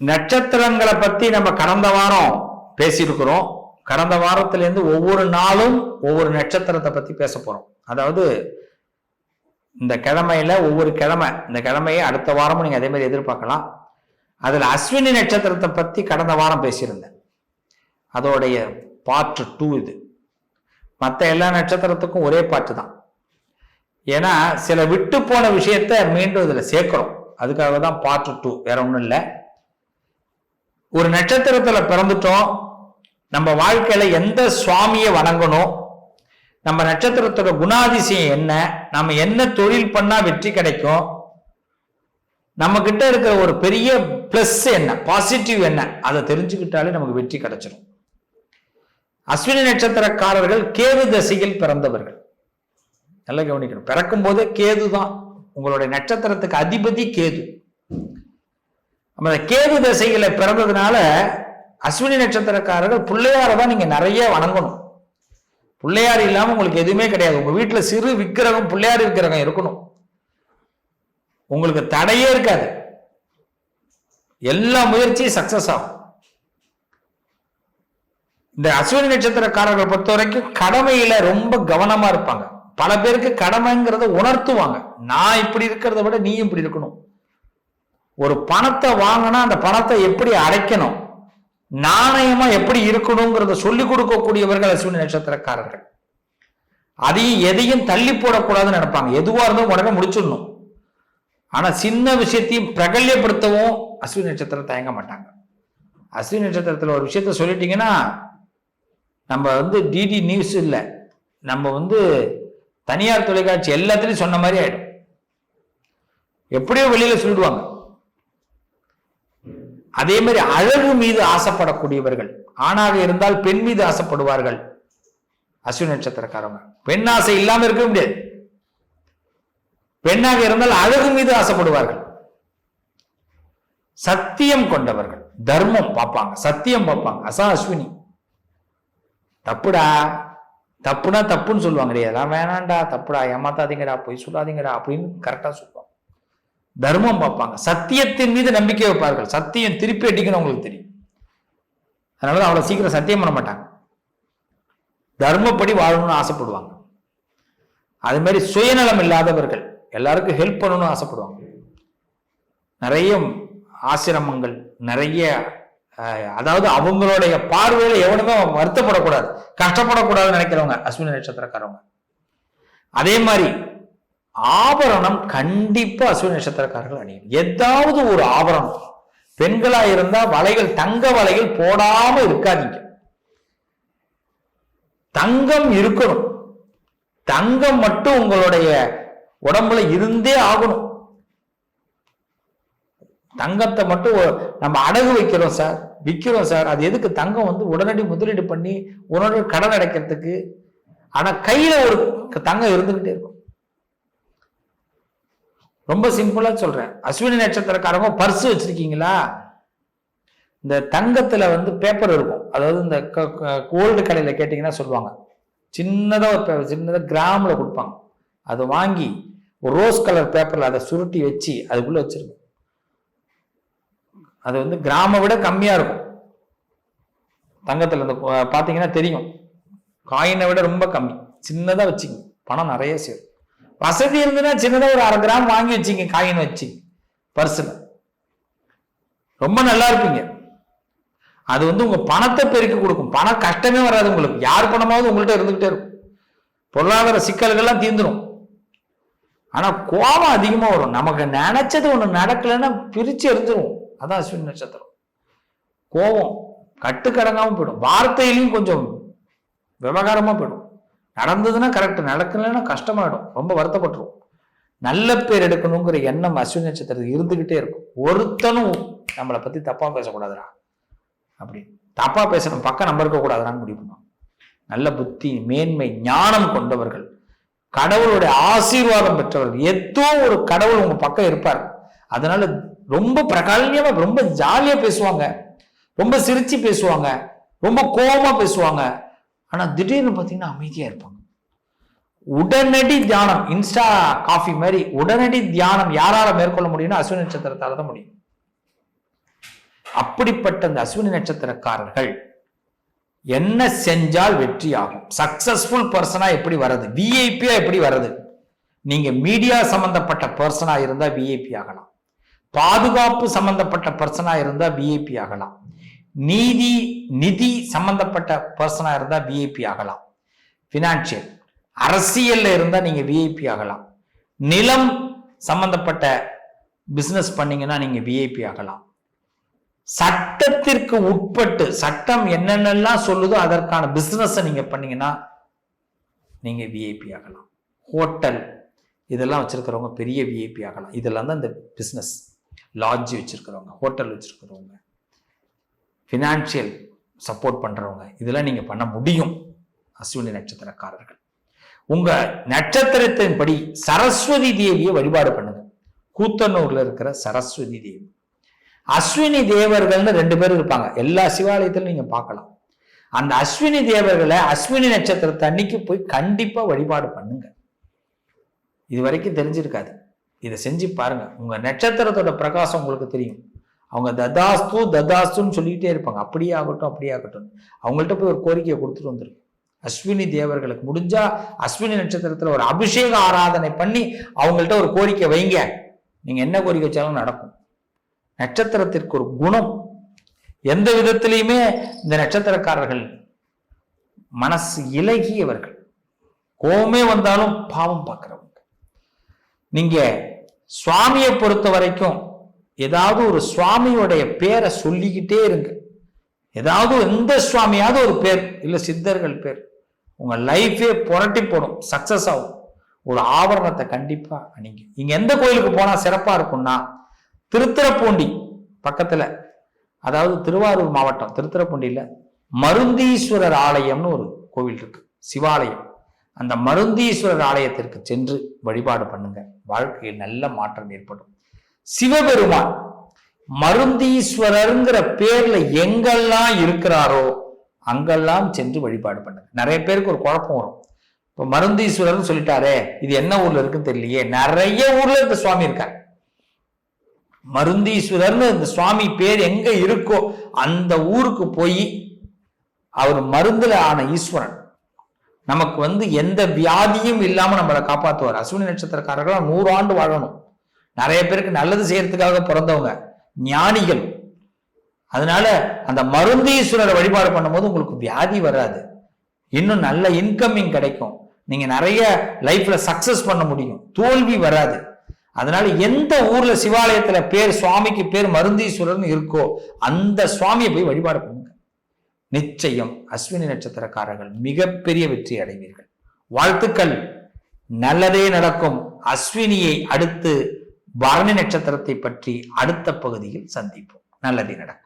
நட்சத்திரங்களை பத்தி நம்ம கடந்த வாரம் பேசியிருக்கிறோம். கடந்த வாரத்திலிருந்து ஒவ்வொரு நாளும் ஒவ்வொரு நட்சத்திரத்தை பத்தி பேச போறோம். அதாவது இந்த கிழமையில ஒவ்வொரு கிழமை, இந்த கிழமையை அடுத்த வாரமும் நீங்க அதே மாதிரி எதிர்பார்க்கலாம். அதுல அஸ்வினி நட்சத்திரத்தை பத்தி கடந்த வாரம் பேசியிருந்தேன். அதோடைய பார்ட் 2 இது. மற்ற எல்லா நட்சத்திரத்துக்கும் ஒரே பாட்டு தான். ஏன்னா சில விட்டு போன விஷயத்த மீண்டும் இதுல சேர்க்கிறோம். அதுக்காக தான் பார்ட் 2, வேற ஒண்ணும் இல்லை. ஒரு நட்சத்திரத்துல பிறந்துட்டோம், நம்ம வாழ்க்கையில எந்த சுவாமியை வணங்கணும், நம்ம நட்சத்திரத்தோட குணாதிசயம் என்ன, நம்ம என்ன தொழில் பண்ணா வெற்றி கிடைக்கும், நம்ம கிட்ட இருக்கிற ஒரு பெரிய பிளஸ் என்ன, பாசிட்டிவ் என்ன, அதை தெரிஞ்சுக்கிட்டாலே நமக்கு வெற்றி கிடைச்சிடும். அஸ்வினி நட்சத்திரக்காரர்கள் கேது தசையில் பிறந்தவர்கள். நல்லா கவனிக்கணும். பிறக்கும் போதே கேது தான் உங்களுடைய நட்சத்திரத்துக்கு அதிபதி. கேது நம்ம கேது தசையில பிறந்ததுனால அஸ்வினி நட்சத்திரக்காரர்கள் பிள்ளையார தான் நீங்க நிறைய வணங்கணும். பிள்ளையார் இல்லாம உங்களுக்கு எதுவுமே கிடையாது. உங்க வீட்டுல சிறு விக்கிரகம், பிள்ளையார் விக்கிரகம் இருக்கணும். உங்களுக்கு தடையே இருக்காது. எல்லா முயற்சியும் சக்சஸ் ஆகும். இந்த அஸ்வினி நட்சத்திரக்காரர்கள் பொறுத்த வரைக்கும் கடமையில ரொம்ப கவனமா இருப்பாங்க. பல பேருக்கு கடமைங்கிறத உணர்த்துவாங்க. நான் இப்படி இருக்கிறத விட நீ இப்படி இருக்கணும். ஒரு பணத்தை வாங்கினா அந்த பணத்தை எப்படி அடைக்கணும், நாணயமா எப்படி இருக்கணுங்கிறத சொல்லிக் கொடுக்கக்கூடியவர்கள் அஸ்வினி நட்சத்திரக்காரர்கள். அதையும் எதையும் தள்ளி போடக்கூடாதுன்னு நினைப்பாங்க. எதுவா இருந்தாலும் உடனே முடிச்சிடணும். ஆனா சின்ன விஷயத்தையும் பிரகல்யப்படுத்தவும் அஸ்வினி நட்சத்திரம் தயங்க மாட்டாங்க. அஸ்வினி நட்சத்திரத்துல ஒரு விஷயத்த சொல்லிட்டீங்கன்னா, நம்ம டிடி நியூஸ் இல்லை, நம்ம தனியார் தொலைக்காட்சி எல்லாத்துலயும் சொன்ன மாதிரி ஆயிடும். எப்படியோ வெளியில சொல்லிடுவாங்க. அதே மாதிரி அழகு மீது ஆசைப்படக்கூடியவர்கள், ஆணாக இருந்தால் பெண் மீது ஆசைப்படுவார்கள் அஸ்வினி நட்சத்திரக்காரங்க. பெண் ஆசை இல்லாம இருக்க முடியாது. பெண்ணாக இருந்தால் அழகு மீது ஆசைப்படுவார்கள். சத்தியம் கொண்டவர்கள், தர்மம் பார்ப்பாங்க, சத்தியம் பார்ப்பாங்க. அஸ்வினி தப்புடா, தப்புனா தப்புன்னு சொல்லுவாங்க. அதெல்லாம் வேணாண்டா, தப்புடா, ஏமாத்தாதீங்கடா, பொய் சொல்லாதீங்கடா அப்படின்னு கரெக்டா சொல்லுவாங்க. தர்மம் பார்ப்பாங்க. சத்தியத்தின் மீது நம்பிக்கை வைப்பார்கள். சத்தியம் திருப்பி அடிக்கணும் உங்களுக்கு தெரியும். அதனால அவ்வளவு சீக்கிரம் சத்தியம் பண்ண மாட்டாங்க. தர்மப்படி வாழணும்னு ஆசைப்படுவாங்க. அது மாதிரி சுயநலம் இல்லாதவர்கள், எல்லாருக்கும் ஹெல்ப் பண்ணணும்னு ஆசைப்படுவாங்க. நிறைய ஆசிரமங்கள், நிறைய அதாவது அவங்களுடைய பார்வையில எவனுமே வருத்தப்படக்கூடாது, கஷ்டப்படக்கூடாதுன்னு நினைக்கிறவங்க அஸ்வினி நட்சத்திரக்காரவங்க. அதே மாதிரி ஆபரணம் கண்டிப்பா அஸ்வினி நட்சத்திரக்காரர்கள் அணியும். ஏதாவது ஒரு ஆபரணம், பெண்களா இருந்தா வளைகள், தங்க வளைகள் போடாம இருக்காதீங்க. தங்கம் இருக்கணும். தங்கம் மட்டும் உங்களுடைய உடம்புல இருந்தே ஆகணும். தங்கத்தை மட்டும் நம்ம அடகு வைக்கிறோம் சார், விற்கிறோம் சார், அது எதுக்கு? தங்கம் உடனடி முதலீடு பண்ணி உடனடி கடன் அடைக்கிறதுக்கு. ஆனா கையில ஒரு தங்கம் இருந்துகிட்டே இருக்கும். ரொம்ப சிம்பிளா சொல்றேன். அஸ்வினி நட்சத்திரக்காரங்க பர்ஸ் வச்சிருக்கீங்களா? இந்த தங்கத்துல பேப்பர் இருக்கும். அதாவது இந்த கோல்டு கடையில கேட்டீங்கன்னா சொல்லுவாங்க, சின்னதா கிராம்ல கொடுப்பாங்க. அதை வாங்கி ஒரு ரோஸ் கலர் பேப்பர்ல அதை சுருட்டி வச்சு அதுக்குள்ள வச்சிருக்கும். அது கிராம விட கம்மியா இருக்கும். தங்கத்துல பாத்தீங்கன்னா தெரியும், காயினை விட ரொம்ப கம்மி. சின்னதா வச்சுங்க, பணம் நிறைய சேரும். வசதி இருந்துன்னா சின்னதா ஒரு 1/2 கிராம் வாங்கி வச்சுங்க, காயின் வச்சு பர்சுல, ரொம்ப நல்லா இருப்பீங்க. அது உங்க பணத்தை பெருக்கி கொடுக்கும். பணம் கஷ்டமே வராது உங்களுக்கு. யார் பணமாவது உங்கள்கிட்ட இருந்துகிட்டே இருக்கும். பொருளாதார சிக்கல்கள்லாம் தீர்ந்துடும். ஆனா கோபம் அதிகமா வரும். நமக்கு நினைச்சது ஒண்ணு நடக்கலைன்னா பிரிச்சு எரிஞ்சிரும். அதான் அஸ்வினி நட்சத்திரம். கோபம் கட்டுக்கடங்காம போயிடும். வார்த்தையிலையும் கொஞ்சம் விவகாரமா போயிடும். நடந்ததுன்னா கரெக்ட், நடக்கலைன்னா கஷ்டமாயிடும், ரொம்ப வருத்தப்பட்டுரும். நல்ல பேர் எடுக்கணுங்கிற எண்ணம் அஸ்வினி நட்சத்திரத்துக்கு இருந்துகிட்டே இருக்கும். ஒருத்தனும் நம்மளை பத்தி தப்பா பேசக்கூடாதுடா, அப்படி தப்பா பேசணும், பக்கம் நம்ம இருக்க கூடாதுன்னு முடிவு பண்ணுவாங்க. நல்ல புத்தி, மேன்மை, ஞானம் கொண்டவர்கள், கடவுளுடைய ஆசீர்வாதம் பெற்றவர்கள். ஏதோ ஒரு கடவுள் உங்க பக்கம் இருப்பார். அதனால ரொம்ப பிரகால்யமா, ரொம்ப ஜாலியா பேசுவாங்க, ரொம்ப சிரிச்சு பேசுவாங்க, ரொம்ப கோபமா பேசுவாங்க. ஆனா திடீர்னு பாத்தீங்கன்னா அமைதியா இருப்பாங்க. உடனடி தியானம், இன்ஸ்டா காஃபி மாதிரி உடனடி தியானம் யாரால மேற்கொள்ள முடியும்னா அஸ்வினி நட்சத்திரத்தால தான் முடியும். அப்படிப்பட்ட அந்த அஸ்வினி நட்சத்திரக்காரர்கள் என்ன செஞ்சால் வெற்றி ஆகும், சக்சஸ்ஃபுல் பர்சனா எப்படி வர்றது, விஐபியா எப்படி வர்றது. நீங்க மீடியா சம்பந்தப்பட்ட பர்சனா இருந்தா விஐபி ஆகலாம், பாதுகாப்பு சம்பந்தப்பட்ட பர்சனா இருந்தா விஐபி ஆகலாம், நிதி சம்பந்தப்பட்ட பர்சனா இருந்தா விஐபி ஆகலாம், பினான்சியல் அரசியல்ல இருந்தா நீங்க விஐபி ஆகலாம், நிலம் சம்பந்தப்பட்ட பிசினஸ் பண்ணீங்கன்னா நீங்க விஐபி ஆகலாம், சட்டத்திற்கு உட்பட்டு சட்டம் என்னென்னலாம் சொல்லுதோ அதற்கான பிசினஸ் நீங்க பண்ணீங்கன்னா நீங்க விஐபி ஆகலாம், ஹோட்டல் இதெல்லாம் வச்சிருக்கிறவங்க பெரிய விஐபி ஆகலாம். இதெல்லாம் தான் இந்த பிசினஸ். லாட்ஜ் வச்சிருக்கிறவங்க, ஹோட்டல் வச்சிருக்கிறவங்க, பினான்சியல் சப்போர்ட் பண்றவங்க, இதெல்லாம் நீங்க பண்ண முடியும். அஸ்வினி நட்சத்திரக்காரர்கள் உங்க நட்சத்திரத்தின்படி சரஸ்வதி தேவியை வழிபாடு பண்ணுங்க. கூத்தனூர்ல இருக்கிற சரஸ்வதி தேவி. அஸ்வினி தேவர்கள்னு 2 பேர் இருப்பாங்க, எல்லா சிவாலயத்திலும் நீங்க பார்க்கலாம். அந்த அஸ்வினி தேவர்களை அஸ்வினி நட்சத்திரத்தை அன்னைக்கு போய் கண்டிப்பா வழிபாடு பண்ணுங்க. இது வரைக்கும் தெரிஞ்சிருக்காது, இதை செஞ்சு பாருங்க. உங்க நட்சத்திரத்தோட பிரகாசம் உங்களுக்கு தெரியும். அவங்க ததாஸ்துன்னு சொல்லிக்கிட்டே இருப்பாங்க, அப்படியே ஆகட்டும் அப்படியே ஆகட்டும். அவங்கள்ட்ட போய் ஒரு கோரிக்கையை கொடுத்துட்டு வந்துருக்கு. அஸ்வினி தேவர்களுக்கு முடிஞ்சா அஸ்வினி நட்சத்திரத்துல ஒரு அபிஷேக ஆராதனை பண்ணி அவங்கள்ட்ட ஒரு கோரிக்கை வைங்க. நீங்க என்ன கோரிக்கை வச்சாலும் நடக்கும். நட்சத்திரத்திற்கு ஒரு குணம், எந்த விதத்திலையுமே இந்த நட்சத்திரக்காரர்கள் மனசு இலகியவர்கள், கோபமே வந்தாலும் பாவம் பார்க்கிறவங்க. நீங்க சுவாமியை பொறுத்த வரைக்கும் ஏதாவது ஒரு சுவாமியோடைய பேரை சொல்லிக்கிட்டே இருங்க. ஏதாவது எந்த சுவாமியாவது ஒரு பேர், இல்ல சித்தர்கள் பேர், உங்க லைஃபே புரட்டி போடும், சக்சஸ் ஆகும். ஒரு ஆவரணத்தை கண்டிப்பா அணிங்க. இங்க எந்த கோயிலுக்கு போனா சிறப்பா இருக்கும்னா, திருத்துறைப்பூண்டி பக்கத்துல, அதாவது திருவாரூர் மாவட்டம் திருத்துறைப்பூண்டியில மருந்தீஸ்வரர் ஆலயம்னு ஒரு கோவில் இருக்கு, சிவாலயம். அந்த மருந்தீஸ்வரர் ஆலயத்திற்கு சென்று வழிபாடு பண்ணுங்க, வாழ்க்கையில் நல்ல மாற்றம் ஏற்படும். சிவபெருமான் மருந்தீஸ்வரருங்கிற பேர்ல எங்கெல்லாம் இருக்கிறாரோ அங்கெல்லாம் சென்று வழிபாடு பண்ணுங்க. நிறைய பேருக்கு ஒரு குழப்பம் வரும், இப்ப மருந்தீஸ்வரர்னு சொல்லிட்டாரே, இது என்ன ஊர்ல இருக்குன்னு தெரியலையே. நிறைய ஊர்ல இந்த சுவாமி இருக்கார். மருந்தீஸ்வரர்னு இந்த சுவாமி பேர் எங்க இருக்கோ அந்த ஊருக்கு போய், அவர் மருந்துல ஆன ஈஸ்வரன், நமக்கு எந்த வியாதியும் இல்லாம நம்மளை காப்பாற்றுவார். அஸ்வினி நட்சத்திரக்காரர்கள் 100 ஆண்டு வாழணும். நிறைய பேருக்கு நல்லது செய்யறதுக்காக பிறந்தவங்க, ஞானிகள். அதனால அந்த மருந்தீஸ்வரரை வழிபாடு பண்ணும்போது உங்களுக்கு வியாதி வராது, இன்னும் நல்ல இன்கமிங் கிடைக்கும், நீங்க நிறைய லைஃப்ல சக்சஸ் பண்ண முடியும், தோல்வி வராது. அதனால எந்த ஊர்ல சிவாலயத்துல பேர், சுவாமிக்கு பேர் மருந்தீஸ்வரர்னு இருக்கோ அந்த சுவாமியை போய் வழிபாடு பண்ணுங்க. நிச்சயம் அஸ்வினி நட்சத்திரக்காரர்கள் மிகப்பெரிய வெற்றி அடைவீர்கள். வாழ்த்துக்கள், நல்லதே நடக்கும். அஸ்வினியை அடுத்து பரணி நட்சத்திரத்தை பற்றி அடுத்த பகுதியில் சந்திப்போம். நல்லதே நடக்கும்.